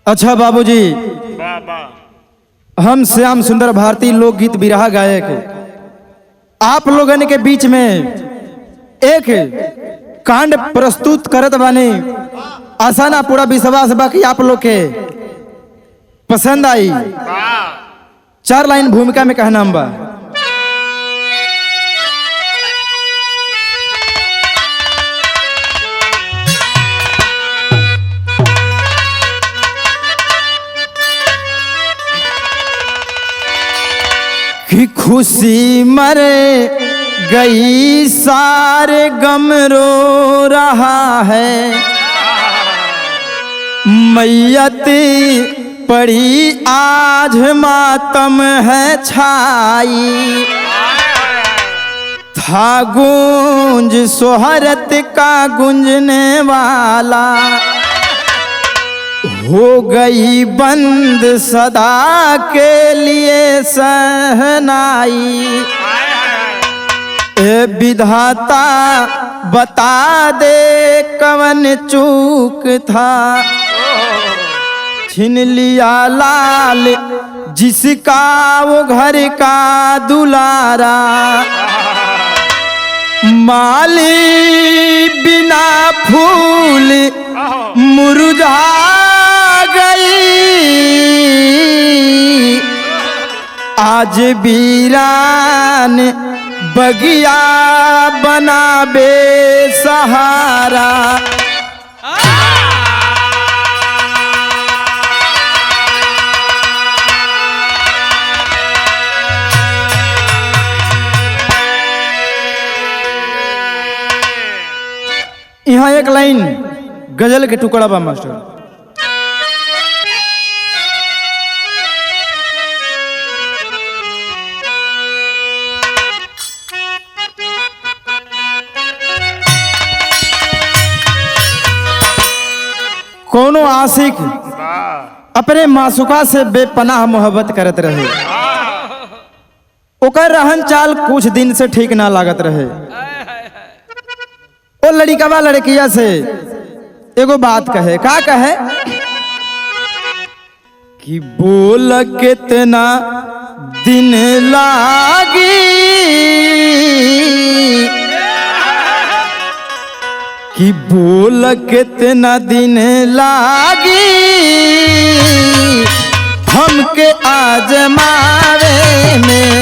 अच्छा बाबूजी, हम श्याम सुंदर भारती लोकगीत बिरहा गायक आप लोगन के बीच में एक कांड प्रस्तुत करत बानी। आशा ना पूरा विश्वास बा कि आप लोग के पसंद आई। 4 लाइन भूमिका में कहना बा। कि खुशी मर गई सारे गम रो रहा है, मैयत पड़ी आज मातम है छाई। था गूंज सोहरत का गूंजने वाला, हो गई बंद सदा के लिए सहनाई। ए विधाता बता दे कवन चूक था, छीन लिया लाल जिसका वो घर का दुलारा। माली बिना फूल मुरझा गई, आज वीरान बगिया बना बेसहारा। यहाँ एक लाइन गजल के टुकड़ा बा मास्टर। कोनो आशिक अपने मासूका से बेपनाह मोहब्बत करत रहे, ओकर रहन चाल कुछ दिन से ठीक ना लागत रहे। ओ लड़िकवा लड़किया से एगो बात कहे, का कहे कि बोल कितना दिन लागी, कि बोल कितना दिन लागी, हमके आजमावे में।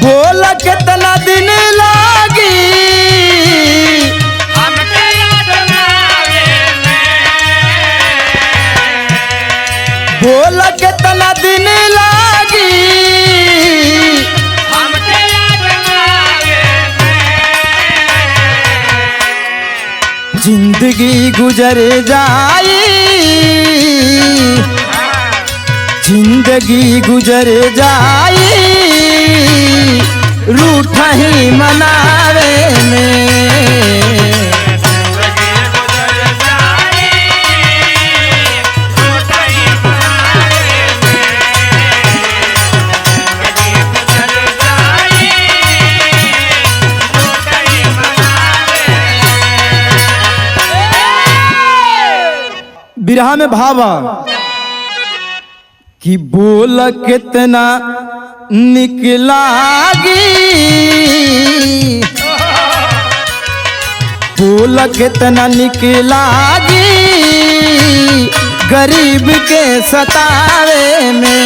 बोल कितना दिन लागी, हमके आजमावे में। बोल कितना दिन लागी, हमके आजमावे में। जिंदगी गुजर जाई, जिंदगी गुजर जाई, रूठा ही मनावे में। बिरहा में भावा कि बोल कितना निकलागी, बोल कितना निकलागी, गरीब के सतावे में।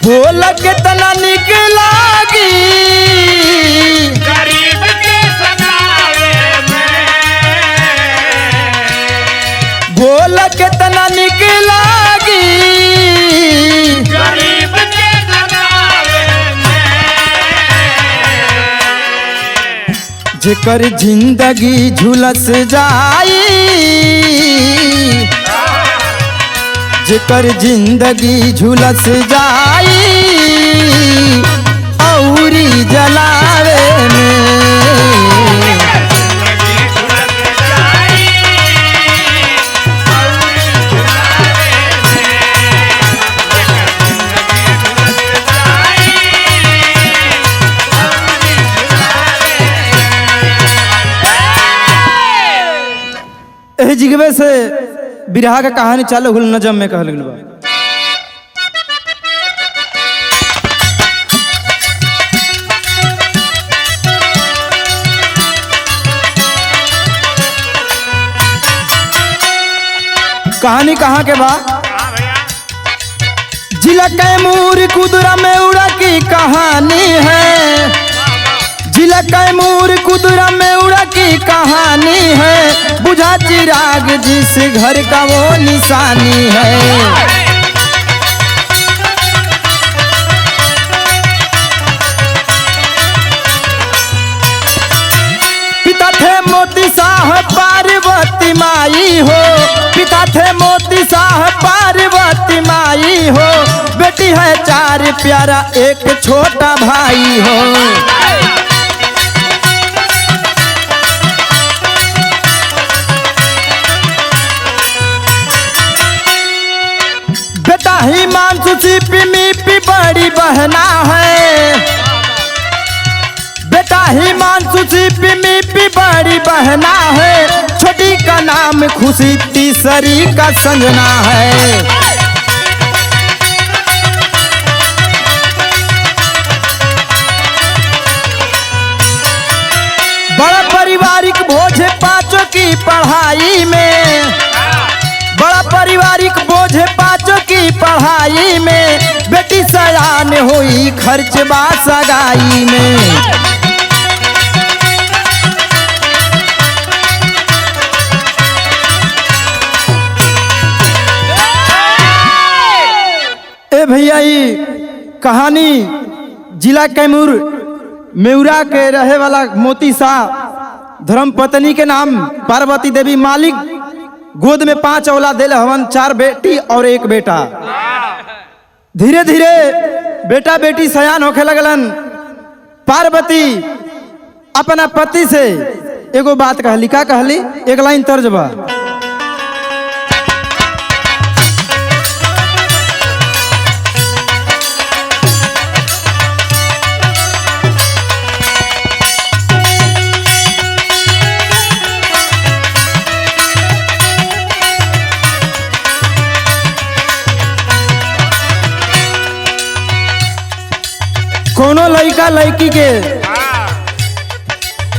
बोल कितना निक लागी, गरीब के सतावे में। बोल कितना निक लागी, गरीब के सतावे में। जेकर जिंदगी झुलस जाई, जेकर जिंदगी झुलस जाई औरी जलावे में। एही जिगवे से बिरहा का कहानी चालू हुल नजम में कहल गइल बा। कहानी कहाँ के बा? जिला कैमूर कुदरा में उड़ा की कहानी है, जिला कैमूर कुदरा में उड़ा की कहानी है, बुझा चिराग जिस घर का वो निशानी है। पिता थे मोती शाह पार्वती माई हो, पिता थे मोती शाह पार्वती माई हो, बेटी है चार प्यारा एक छोटा भाई हो। बेटा हिमांशु सीपी बड़ी बहना है, बेटा हिमांशु सीपी बड़ी बहना है, छोटी का नाम खुशी तीसरी का संजना है। बड़ा पारिवारिक बोझ पांचों की पढ़ाई में, बड़ा पारिवारिक बोझ पांचों की पढ़ाई में, बेटी सयान हुई खर्च बा सगाई में। ए भैया ये कहानी जिला कैमूर मेउरा के रहे वाला मोती शाह धर्मपत्नी के नाम पार्वती देवी मालिक गोद में 5 औलाद दिल हवन, 4 बेटी और 1 बेटा। धीरे धीरे बेटा बेटी सयान होखे लगलन। पार्वती अपना पति से एगो बात कहली, का कहली? एक लाइन तर्ज बा। कोनो लड़का लड़की के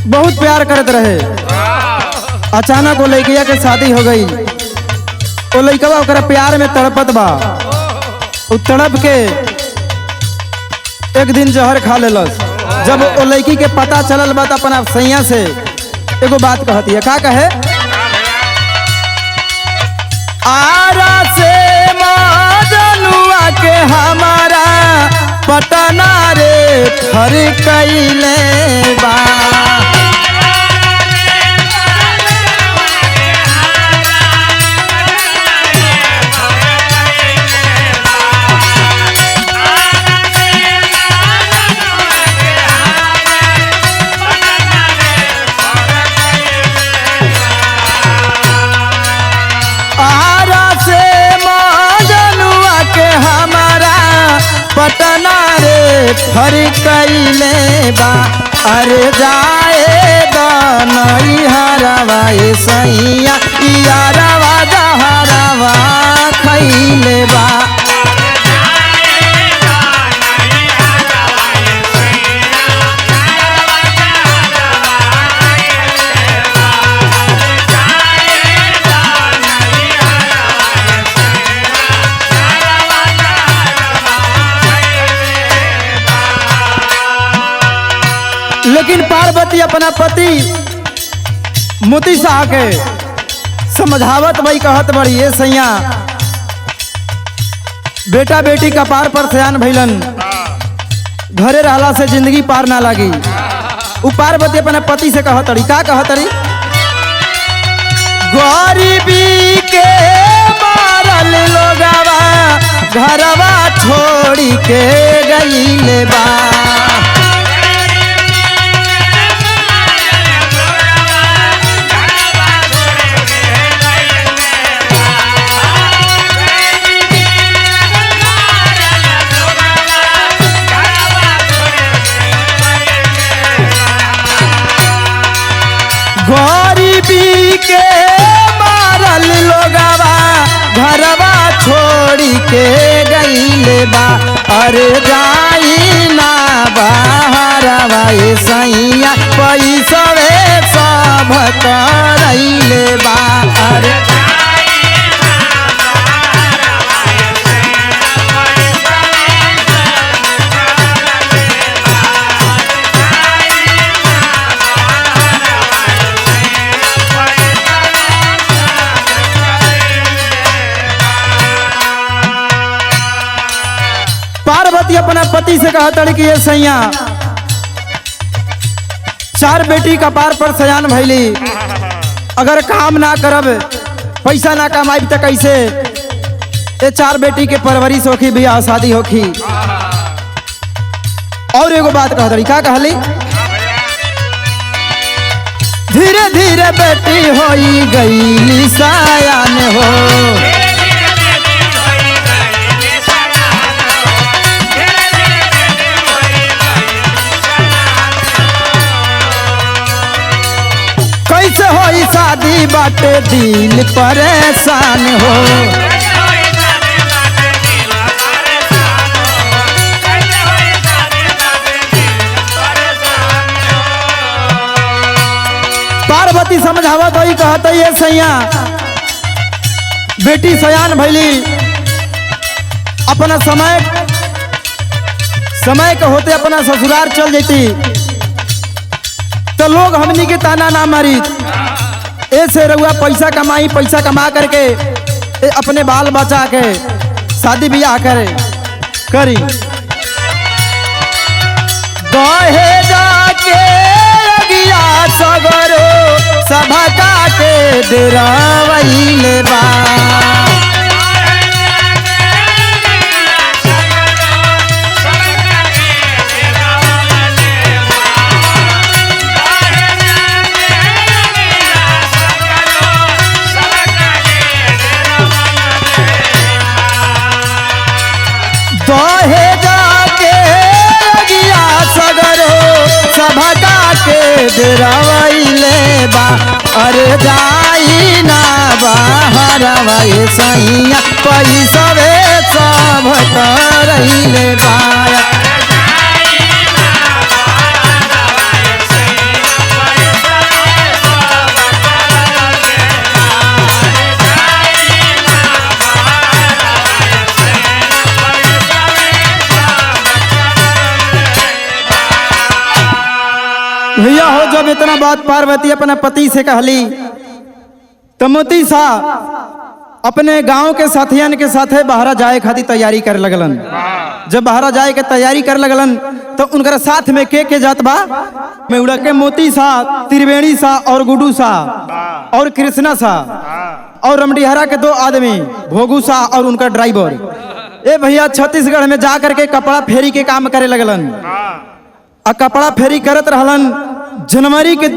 बहुत प्यार करत रहे, अचानक वो लड़किया के शादी हो गई। वो लड़का ओकरा प्यार में तड़पत बा, वो तड़प के एक दिन जहर खा लेलस। जब वो लड़की के पता चलल बा तो अपना सैया से एगो बात कहती है, का कहे? आरा से मजनुआ के हमारा पटना रे फर कैले बा, आरा से मजनुआ के हमारा पटना रे फर कैले बा। अरे जाए दानई हरवा सैया यारवा जहरवा खैले बा। लेकिन पार्वती अपना पति मोती शाह के समझावत भाई कहत बड़ी, ये सैया बेटा बेटी कपार पर सयान भइलन, घरे रहला से जिंदगी पार ना लगी। उ पार्वती अपने पति से कहतड़ी का कहतड़ी गरीबी के मारल लोगवा घरवा छोड़ी के गईले बा गरीबी के मारल लोगवा घरवा छोड़ी के गईले बा अरे जाई ना बाहरवा ए सैया पैसवे सब करैले बा अरे पार्वती अपना पति से कहतड़ी कि ये सैया 4 बेटी कपार पर सयान भैली अगर काम ना करब पैसा ना कमाई तो कैसे ये 4 बेटी के परवरिश होखी बियाह शादी होखी। और एगो बात कहतड़ी का कहली धीरे धीरे बेटी होई गई सयान हो कैसे होई शादी बाटे दिल परेशान हो पार्वती समझावत होई कहत ये सैया बेटी सयान भैली अपना समय के होते अपना ससुराल चल जाती तो लोग हमनी के ताना ना मारी ऐसे रहुआ पैसा कमाई पैसा कमा करके अपने बाल बचा के शादी ब्याह करे करी दहेजा के अगिया सगरो सभा के डरावैले बा दहेजा के अगिया सगरो सभा के डरावैले बा अरे जाई ना बाहरवा ए सैया पैसवे सब करैले बा भैया हो जब इतना बात पार्वती अपने पति से कहली तो मोती सा अपने गांव के साथियन के साथे बाहर जाए खातिर तैयारी कर लगलन। जब बाहर जाए के तैयारी कर लगलन तो उनकर साथ में के जात बा में उड़ा के मोती सा त्रिवेणी सा और गुडू सा और कृष्णा सा और रमडीहरा के 2 आदमी भोगू सा और उनका ड्राइवर ए भैया छत्तीसगढ़ में जा करके कपड़ा फेरी के काम करे लगलन। आ कपड़ा फेरी करत रहलन। जनवरी के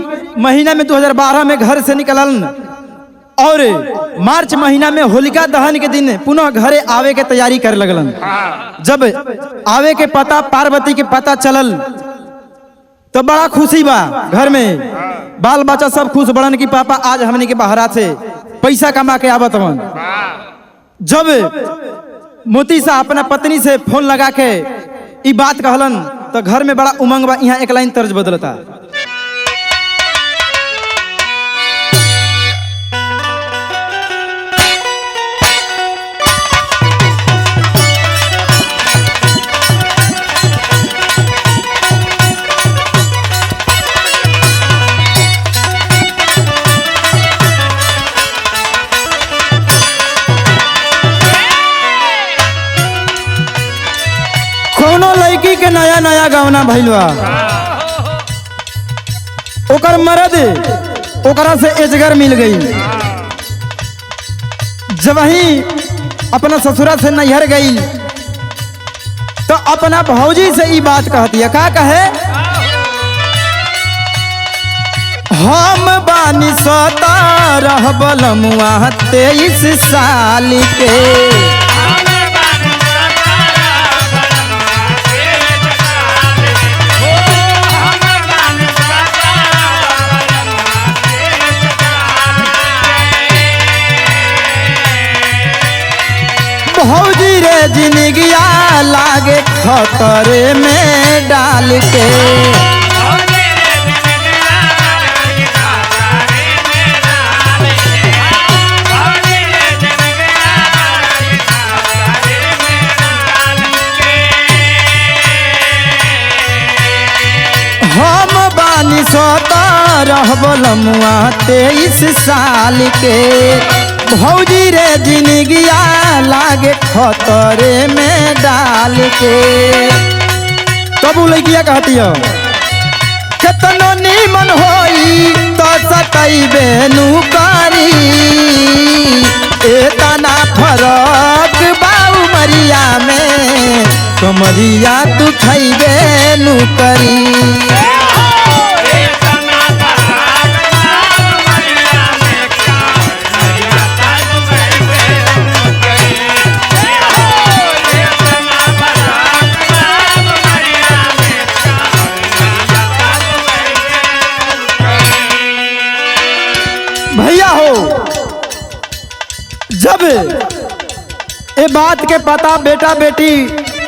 महीना में 2012 में घर से निकलन और मार्च महीना में होलिका दहन के दिन पुनः घरे आवे के तैयारी करे लगलन। जब आवे के पता पार्वती के पता चलल तो बड़ा खुशी बा घर में, बाल बच्चा सब खुश बड़न कि पापा आज हमने के बाहरा से पैसा कमा के आवत हवन। जब मोती साहब अपना पत्नी से फोन लगा के ई बात कहलन तो घर में बड़ा उमंग बा। यहाँ एक लाइन तर्ज बदलता। कोनो लड़की के नया नया गवना भइल बा, ओकर मर्द ओकरा से एजगर मिल गई। जब वही अपना ससुरा से नैहर गई तो अपना भौजी से ये बात कहती है। का कहे? हम बानी 17 बलमुआ 23 साल के। भौजी रे जिंदगिया लागे खतरे में डाल के। हम बानी 17 बलमुआ 23 साल के। भौजी रे जिंदगिया लागे खतरे में डाल के। तब वो लड़किया कहती है केतनो नीमन होई तो सतैबे नु करी। एतना फरक बाऊ मरिया में कमरिया तू खैबे नु करी। भैया हो, जब ये बात के पता बेटा बेटी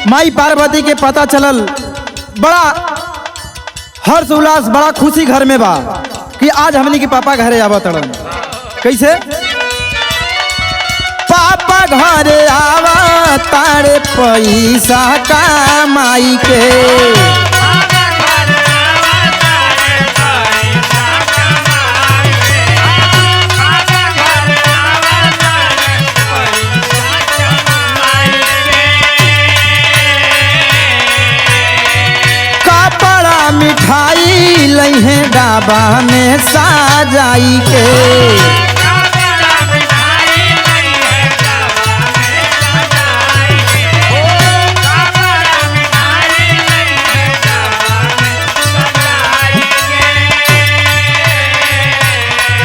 माई पार्वती के पता चलल, बड़ा हर्ष उल्लास बड़ा खुशी घर में बा कि आज हमनी के पापा घरे आवत तड़न। कैसे? पापा घरे आवत तारे पैसा कमाई के। मिठाई लइहे डाबा में साजाई के।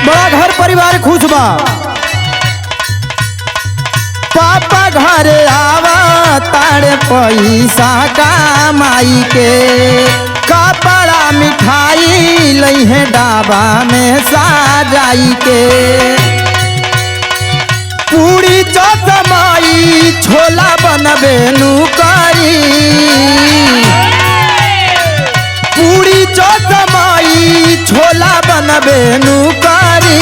बड़ा घर परिवार खुश बा। पापा घरे आवा तारे पैसा कमाई के। कपड़ा मिठाई लइहे डाबा में साजाई के। पूरी चौतमाई छोला बनबे नु करी। पूरी चौतमाई छोला बनबे नु करी।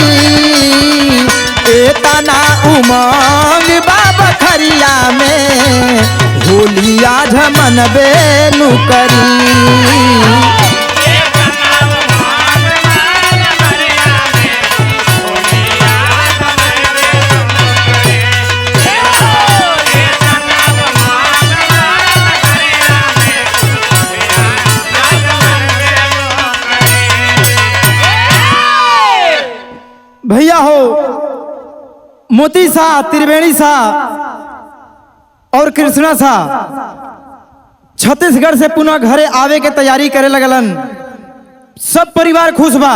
एतना उमंग बाबा खरिया में होलिया झमनबे नु करी। भैया हो, मोती सा, त्रिवेणी सा और कृष्णा सा छत्तीसगढ़ से पुनः घरे आवे के तैयारी करे लगलन। सब परिवार खुश बा,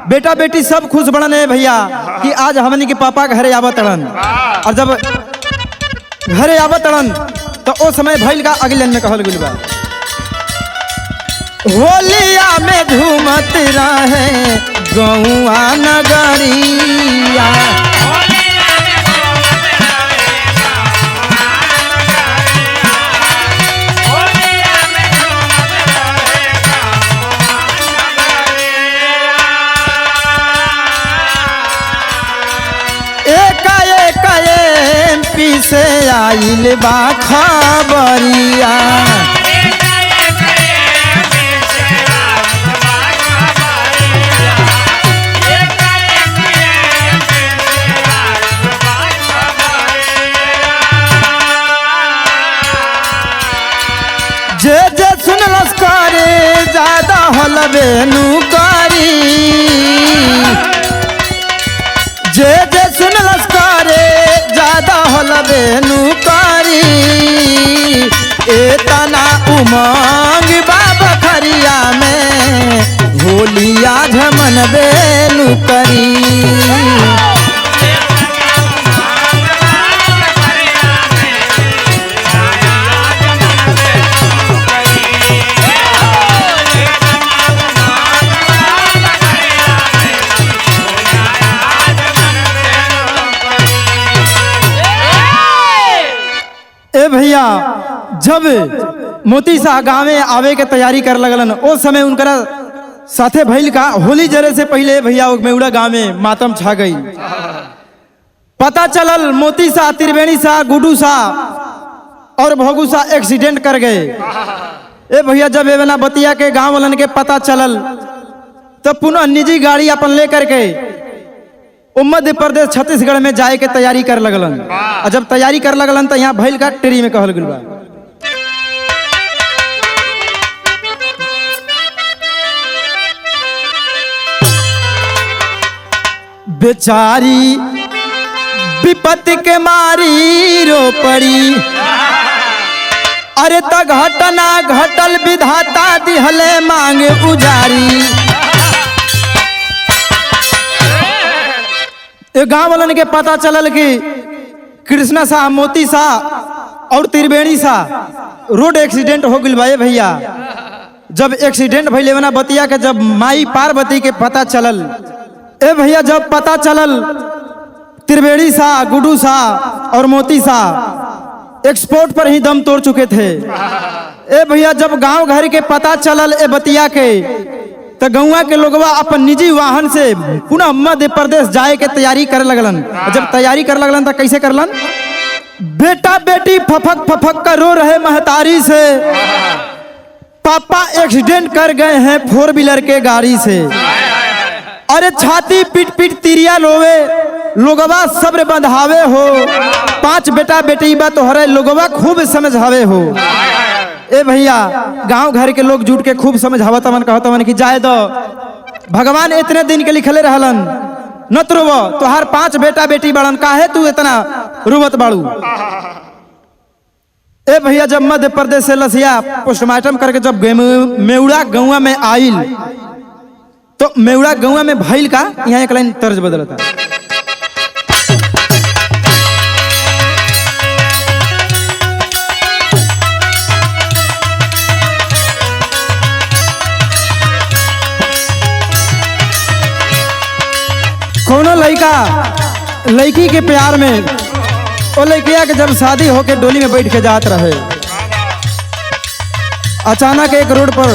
बेटा बेटी सब खुश बड़न है भैया कि आज हमनी के पापा घरे आवत तड़न। और जब घरे आवत तड़न तो ओ समय भइल का अगले में कहल गइल बा। होलिया में झूमत रहे गौआ नगरिया। MP से आइल बा खबरिया। जे जे सुनलस करे ज्यादा हलबे नु करी। जे जे सुनलस करे ज्यादा होल बेनुकारी ए तना उमंग बाबा खरिया में होलिया झमन बेनु करी। ए भैया जब मोती शाह गाँव में आवे के तैयारी कर लगलन उस समय उनकरा साथे भइल का होली जरे से पहले भैया मेउड़ा गाँव में मातम छा गई। पता चलल मोती शाह, त्रिवेणी शाह, गुडू शाह और भोगू शाह एक्सीडेंट कर गए। ए भैया जब एवना बतिया के गाँव वालन के पता चलल तो पुनः निजी गाड़ी अपन लेकर के मध्य प्रदेश छत्तीसगढ़ में जाए के तैयारी कर लगलन। और जब तैयारी कर लगलन तो यहाँ भइल का टेरी में कहल गइल बा बेचारी विपत्ति के मारी रो पड़ी। अरे त घटना घटल विधाता दिहले मांग उजारी। गांव वालन के पता चलल कि कृष्णा शाह, मोती शाह और त्रिवेणी शाह रोड एक्सीडेंट हो गइल बा। भैया जब एक्सीडेंट भइले वना बतिया के जब माई पार्वती के पता चलल, ए भैया जब पता चलल त्रिवेणी शाह, गुडू शाह और मोती शाह एक्सपोर्ट पर ही दम तोड़ चुके थे। ए भैया जब गांव घर के पता चलल ए बतिया के तो गौवा के लोगवा अपन निजी वाहन से पुनः मध्य प्रदेश जाए के तैयारी कर लगलन। जब तैयारी कर लगलन तो कैसे करलन? बेटा बेटी फफक फफक कर रो रहे महतारी से, पापा एक्सीडेंट कर गए हैं 4 व्हीलर के गाड़ी से। अरे छाती पीट पीट तिरिया रोवे लोगवा सब्र बंधावे हो, 5 बेटा बेटी बा तोहरे लोगवा खूब समझावे हो। ए भैया गांव घर के लोग जुट के खूब समझावत मन कहत मन कि जाए दो, भगवान इतने दिन के लिखले रहलन न तो रोवो, तोहार 5 बेटा बेटी बड़न, काहे तू इतना रुवत बाड़ू। ए भैया जब मध्य प्रदेश से लसिया पोस्टमार्टम करके जब मेउड़ा गौवा में आइल तो मेउड़ा गौवा में भइल का यहाँ एक लाइन तर्ज बदलता। कोनो लड़का लड़की के प्यार में वो लड़किया के जब शादी होके डोली में बैठ के जात रहे, अचानक एक रोड पर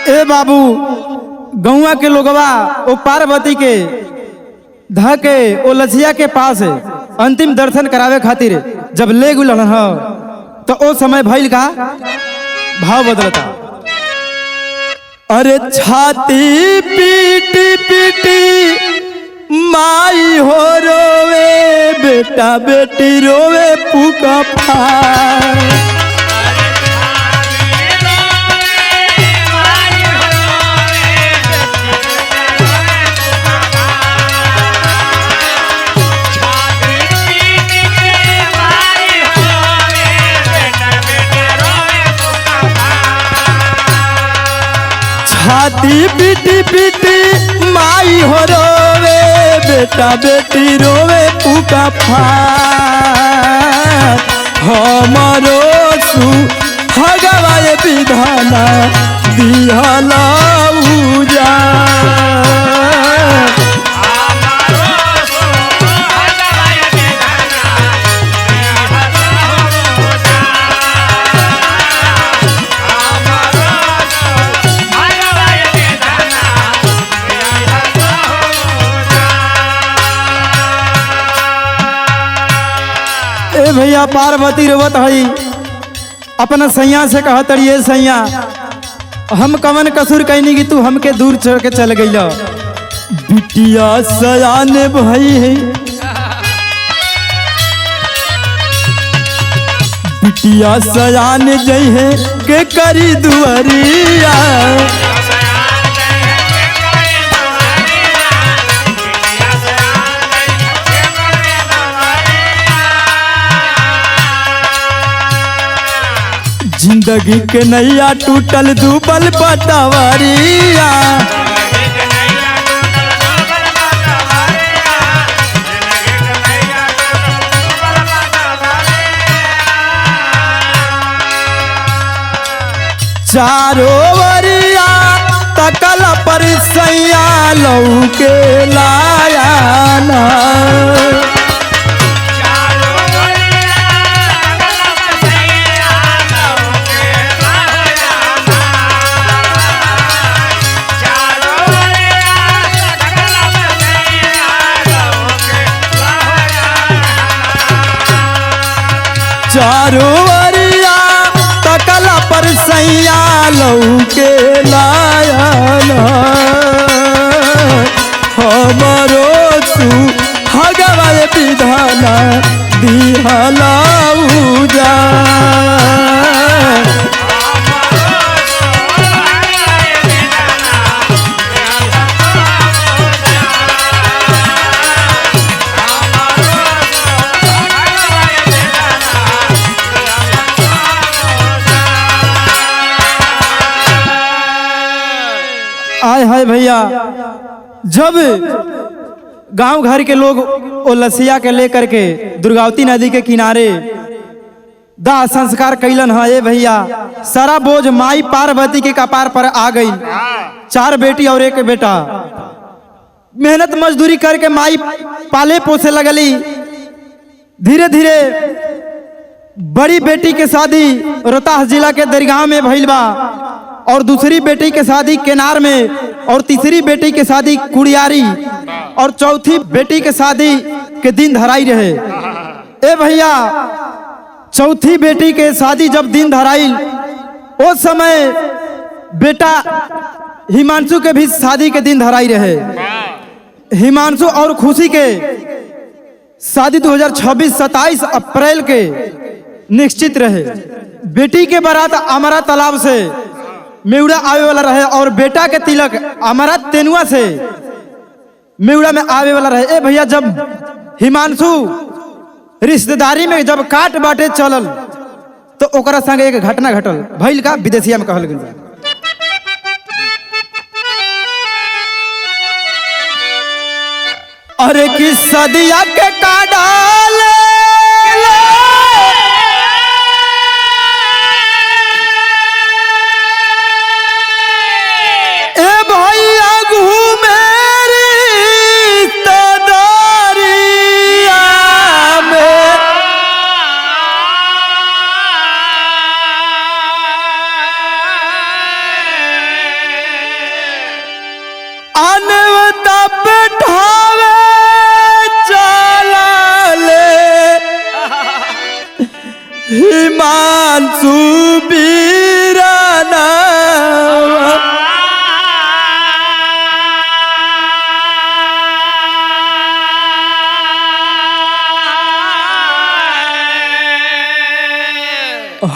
ए बाबू गौवा के लोगवा वो पार्वती के धके वो लसिया के पास अंतिम दर्शन करावे खातिर जब ले गुलन हो तो ओ समय भइल का भाव बदलता। अरे छाती पीटी पीटी माई हो रोवे, बेटा बेटी रोवे पुका फार। छाती पीटी पीटी माई हो रोवे, बेटा बेटी रोवे पुका फार। हमारो सु भगवाए विधाना दिहला उजा। भैया पार्वती रोवत हई अपना सैया से कहत ये सैया हम कवन कसूर कहनी कि तू हमके दूर छोड़ के चल गई। बिटिया सयाने भई है बिटिया सयान जइहे के करी दुआरिया। जिंदगी के नैया टूटल डूबल पटवारिया। चारों वरिया तकल पर सैया लौके लाया ना। चारों वरिया तकल पर सैया लौके लाया ना। हमारो तू हगवाए विधाना दिहला उजा। आय हाय भैया, जब गांव घर के लोग ओ लसिया के लेकर के दुर्गावती नदी के किनारे दाह संस्कार कैलन है। ये भैया सारा बोझ माई पार्वती के कपार पर आ गई। 4 बेटी और 1 बेटा मेहनत मजदूरी करके माई पाले पोसे लगली। धीरे धीरे बड़ी बेटी के शादी रोहतास जिला के दरगाह में भइल बा, और दूसरी बेटी के शादी केनार में, और तीसरी बेटी के शादी कुड़ियारी, और चौथी बेटी के शादी के दिन धराई रहे। ए भैया चौथी बेटी के शादी जब दिन धराई, उस समय बेटा हिमांशु के भी शादी के दिन धराई रहे। हिमांशु और खुशी के शादी 2026-27 अप्रैल के निश्चित रहे। बेटी के बारात अमरा तालाब से मेउड़ा आवे वाला रहे, और बेटा के तिलक अमरा तेनुआ से मेउड़ा में आवे वाला रहे। ए भैया जब हिमांशु रिश्तेदारी में जब काट बाटे चलल, तो ओकरा संग एक घटना घटल भइल का विदेशिया में कहल गइल। अरे कि सदिया के काडाल हिमांशु बीराना।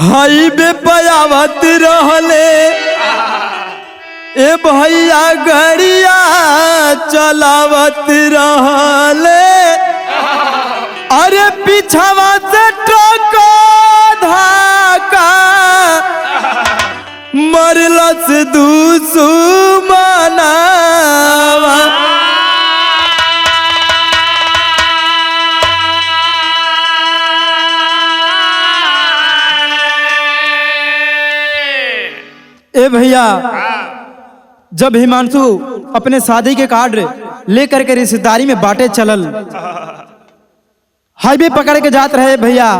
हाईवे पयावत रहले ए भैया गड़िया चलावत रहले। अरे पीछावा से ट्रक धाका मरलस दुश्मना। ए भैया जब हिमांशु अपने शादी के कार्ड लेकर के रिश्तेदारी में बाटे चलल, हाईवे पकड़ के जात रहे भैया,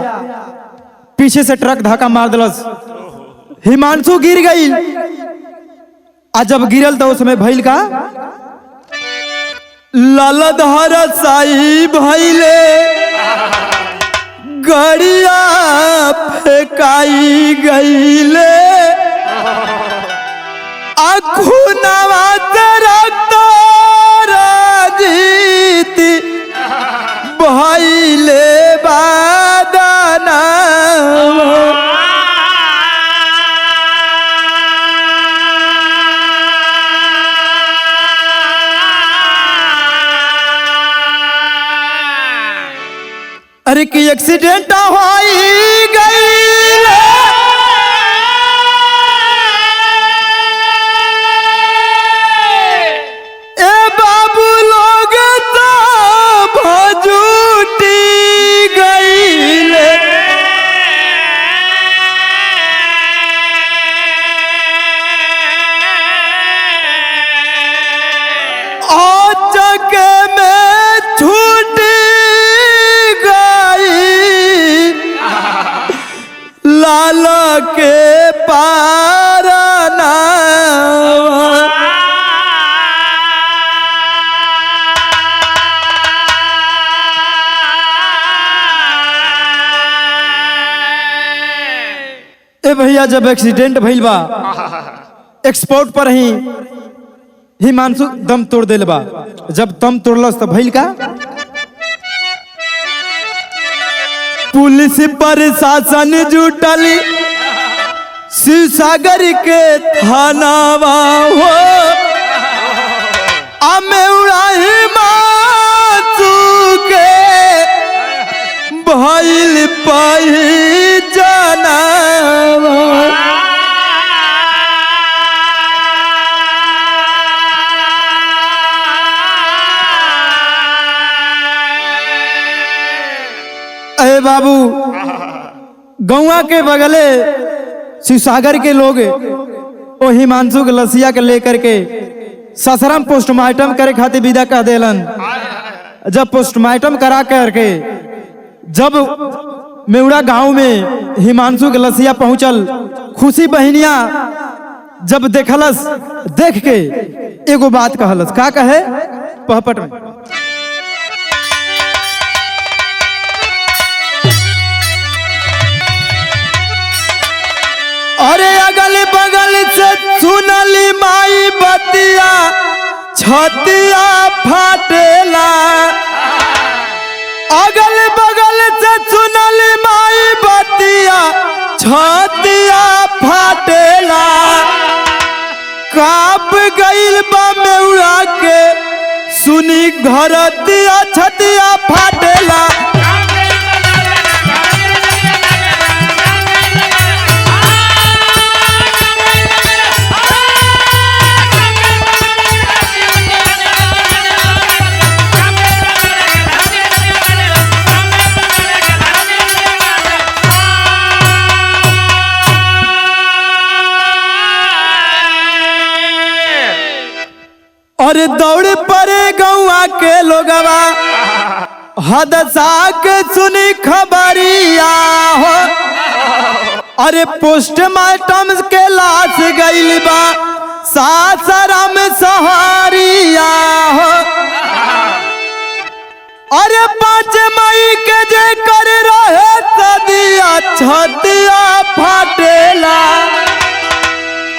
पीछे से ट्रक धक्का मार दिलस। हिमांशु गिर गई। आ जब गिरल तो उस समय भइल का ललधर साई भइले गड़िया फेकाई गईले। खुनावा रक्त राजीत भइले बादना। अरे कि एक्सीडेंट हो गई ए बाबू लोग तो भजूटी गई चके में छूट गई लाल के पारना ए भैया जब एक्सीडेंट भइल बा एक्सपोर्ट पर ही हिमांशु दम तोड़ दिल बा। जब दम तोड़लस तो भइल का पुलिस प्रशासन जुटली शिव सागर के थानावा हो अमेउड़ा हिमांशु के भइल पहचानवा। अरे बाबू गौवा के बगले शिवसागर के लोग ओ हिमांशु के लसिया के लेकर के ससरम पोस्टमार्टम करे खातिर विदा कह देलन। जब पोस्टमार्टम करा करके जब मेउड़ा गांव में हिमांशु के लसिया पहुंचल खुशी बहनिया जब देखलस देख के एगो बात कहलस का कहे पहपट में अरे अगल बगल से सुनली माई बतिया छतिया फाटेला अगल बगल से सुनली माई बतिया छतिया फाटेला काप गइल बा मेउड़ा के सुनी घरतिया छतिया फाटेला। और दौड़ पड़े गौवा के लोगवा हादसा के सुनी खबरिया हो अरे पोस्टमार्टम के लाश गइल बा सासाराम सहारिया हो अरे 5 मई के जे कर रहे सदिया छतिया फाटेला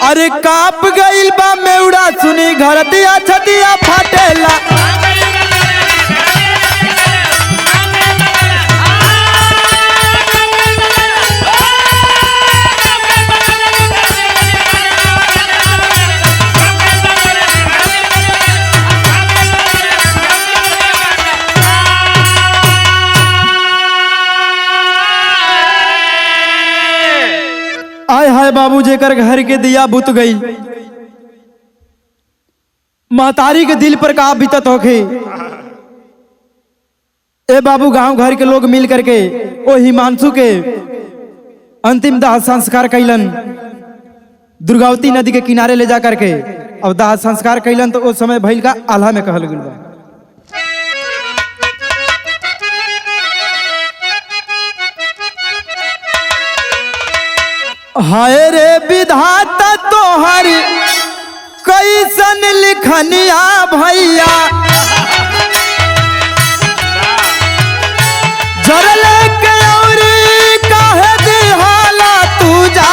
अरे काप गइल बा मेउड़ा सुनी घरतिया छतिया फाटेला। आय हाय बाबू जेकर घर के दिया बुत गई महतारी के दिल पर का बीतत होखे। ए बाबू गांव घर के लोग मिल करके ओ हिमांशु के अंतिम दाह संस्कार कैलन दुर्गावती नदी के किनारे ले जा करके अब दाह संस्कार कैलन तो उस समय भइल का आल्हा में कहल गइल बा हाय रे विधाता तोहर कैसन लिखनिया भैया जरले के औरी काहे दिहाला तू जा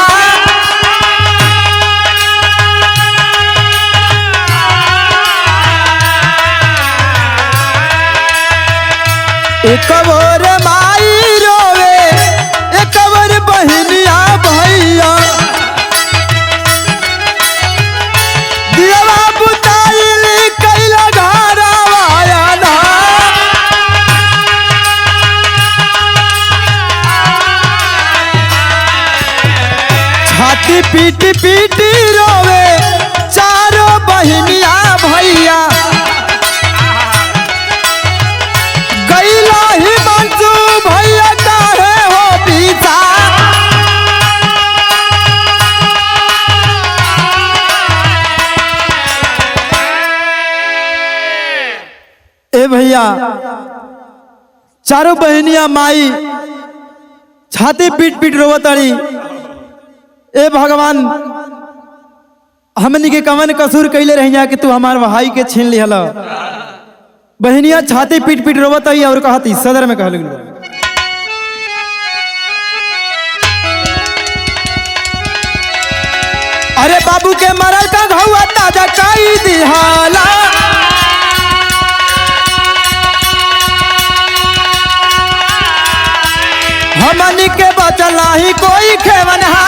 एक और माई रोवे एक और बहनिया भैया दिया बुताइली कैला घरवाया ना ए भैया चारों बहनिया माई छाती पीट पीट रोवताड़ी। ए भगवान हमनी के कवन कसूर कैले रहिया कि तू हमार भाई के छीन लिहला। बहनिया छाती पीट पीट रोवताई और कहती सदर में कहल गेल अरे बाबू के मरल का घौआ ताजा काई दिहाला। हमनी के बचल नाही कोई खेवनहा।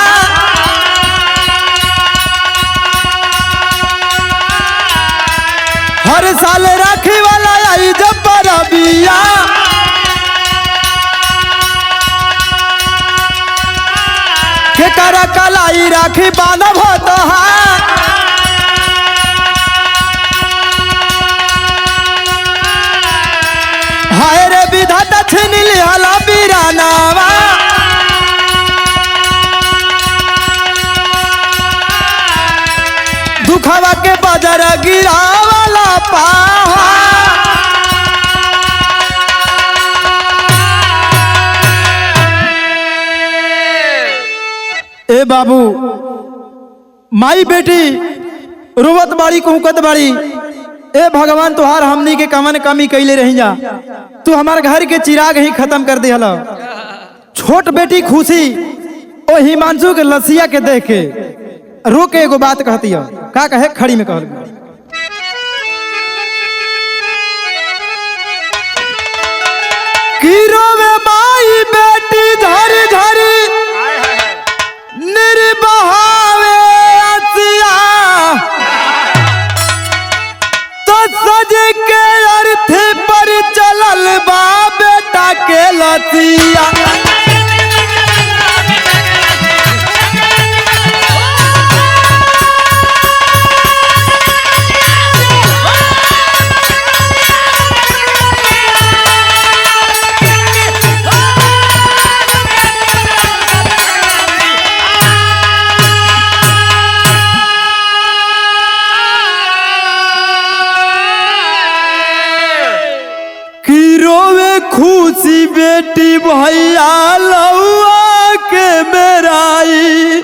हर साल राखी वाला आई जब परबिया। के करा कलाई राखी बांधब होता है। हाय रे विधाता छीन लिहला बीरानावा। दुखवा के बाजार गिरावला पाहा। ए बाबू माई बेटी रोवत बाड़ी कुहकत बाड़ी। ए भगवान तुहार हमनी के कमन कमी कैले रही जा। तू हमार घर के चिराग ही खत्म कर दिहला। छोट बेटी खुशी ओ हिमांशु के लसिया के देख के रो के एगो बात कहती है। का कहे खड़ी में कहल की रोवे माई बेटी झर झरी निर्बहावे असिया। तो सज के अर्थी पर चलल बा बेटा के लसिया। खुशी बेटी भैया लौआ के मेराई।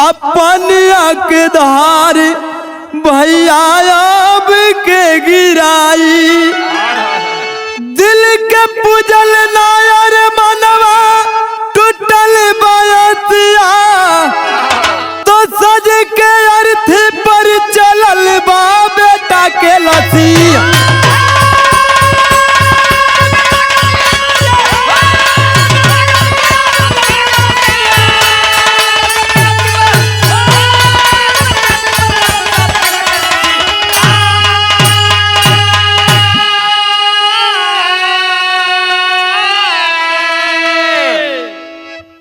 अपन के धार भैया अब के गिराई। दिल के पूजल नायर मनवा टूटल बयतिया। तो सज के अर्थी पर चलल बा बेटा के लसिया।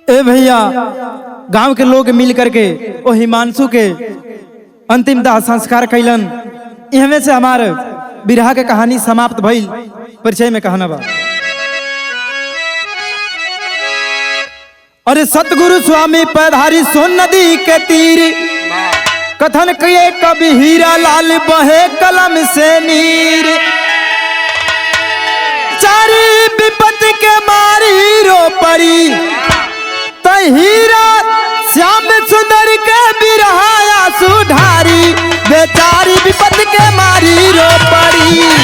ए भैया गांव के लोग मिल करके ओ हिमांशु के अंतिम दाह संस्कार कैलन। इहमे से हमारे बिरहा के कहानी समाप्त भइल। परिचय में कहना बा अरे सतगुरु स्वामी पैधारी सोन नदी के तीर। कथन किए कभी हीरा लाल बहे कलम से नीर। चारी विपत्ति के मारी रो पड़ी। हीरा श्याम सुंदर के बिरहाया सुधारी। बेचारी विपत्ति के मारी रो पड़ी।